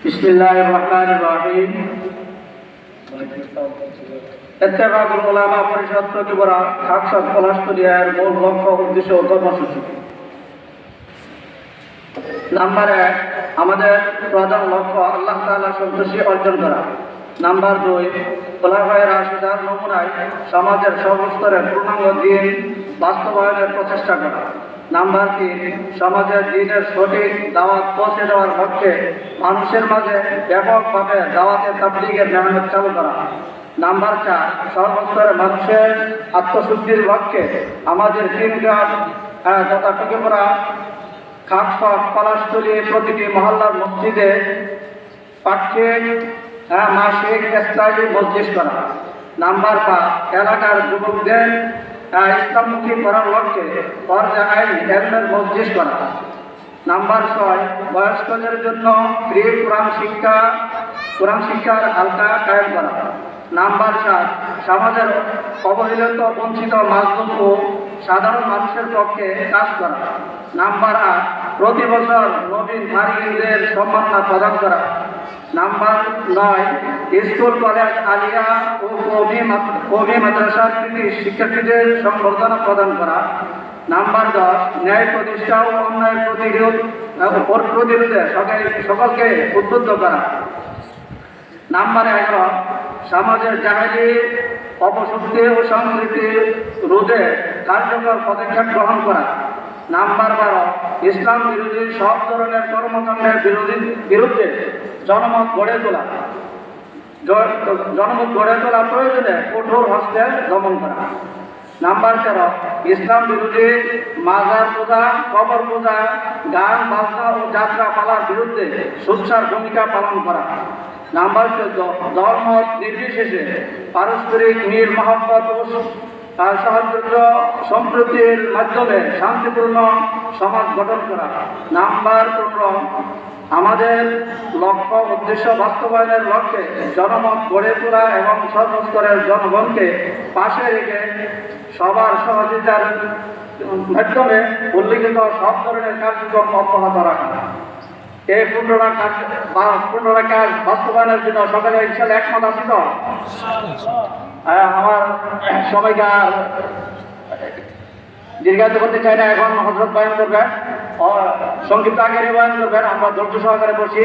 বিসমিল্লাহির রহমানির রহিম। ইত্তেফাকুল উলামা পরিষদ ত্রিপুরা খাকসাদ পলাশপুরিয়ার মূল লক্ষ্য উদ্দেশ্য ও কর্মসূচি। নাম্বার 1, আমাদের প্রধান লক্ষ্য আল্লাহ তাআলার সন্তুষ্টি অর্জন করা। নাম্বার 2, খোলাফায়ে রাশিদার নমুনায় সমাজের সর্বস্তরে পূর্ণাঙ্গ দ্বীন বাস্তবায়নের প্রচেষ্টা করা। নাম্বার 3, সমাজের দ্বীনের সঠিক দাওয়াত পৌঁছে দেওয়ার লক্ষ্যে মানুষের মাঝে ব্যাপকভাবে দাওয়াতে তাবলীগের মেহনত চালু করা। নাম্বার 4, সর্বস্তরে মানুষের আত্মশুদ্ধির লক্ষ্যে আমাদের দিনগাঁও তথা ত্রিপুরা খাকসাদ পলাশতলী প্রতিটি মহল্লার মসজিদে পাক্ষিক মাসিক ইসলামী মজলিস করা। নাম্বার 5, এলাকার যুবকদের ইসলামমুখী করার লক্ষ্যে ফরজে আইন এলমের মজলিস করা। নাম্বার 6, বয়স্কদের জন্য ফ্রি কোরআন শিক্ষার হালকা কায়েম করা। নাম্বার 7, সমাজের অবহেলিত বঞ্চিত মাজলুম ও সাধারণ মানুষের পক্ষে কাজ করা। নাম্বার 8, প্রতি বছর নবীন ফারিদের সম্মাননা প্রদান করা। নাম্বার 9, স্কুল কলেজ আলিয়া ও কওমি মাদ্রাসার কৃতি শিক্ষার্থীদের সংবর্ধনা প্রদান করা। নাম্বার 10, ন্যায় প্রতিষ্ঠা ও অন্যায়ের প্রতিরোধে সকলকে উদ্বুদ্ধ করা। নাম্বার 11, সমাজের জাহেলি অপশক্তি ও সংস্কৃতি রোধে কার্যকর পদক্ষেপ গ্রহণ করা। নাম্বার 12, ইসলাম বিরোধী সব ধরনের কর্মকাণ্ডের বিরুদ্ধে জনমত গড়ে তোলা প্রয়োজনে কঠোর হস্তে দমন করা। নাম্বার 13, ইসলাম বিরোধী মাজার পূজা, কবর পূজা, গান বাজনা ও যাত্রা পালার বিরুদ্ধে সোচ্চার ভূমিকা পালন করা। নাম্বার 14, ধর্ম নির্বিশেষে পারস্পরিক মিল মহব্বত ও সহযোগিত সম্প্রীতির মাধ্যমে শান্তিপূর্ণ সমাজ গঠন করা। নাম্বার 15, আমাদের লক্ষ্য উদ্দেশ্য বাস্তবায়নের লক্ষ্যে জনমত গড়ে তোলা এবং সর্বস্তরের জনগণকে পাশে রেখে সবার সহযোগিতার মাধ্যমে উল্লিখিত সব ধরনের কার্যক্রম অব্যাহত রাখা। এই পূর্ণরা কাজ বাস্তবায়নের জন্য সকালে ইনশাআল্লাহ একমত আছি তো? আমার সবাইকে আর দীর্ঘায়িত করতে চাই না। এখন হযরত বয়ান করবেন, সংক্ষিপ্ত আকারে বয়ান করবেন। আমরা ধৈর্য সহকারে বসি।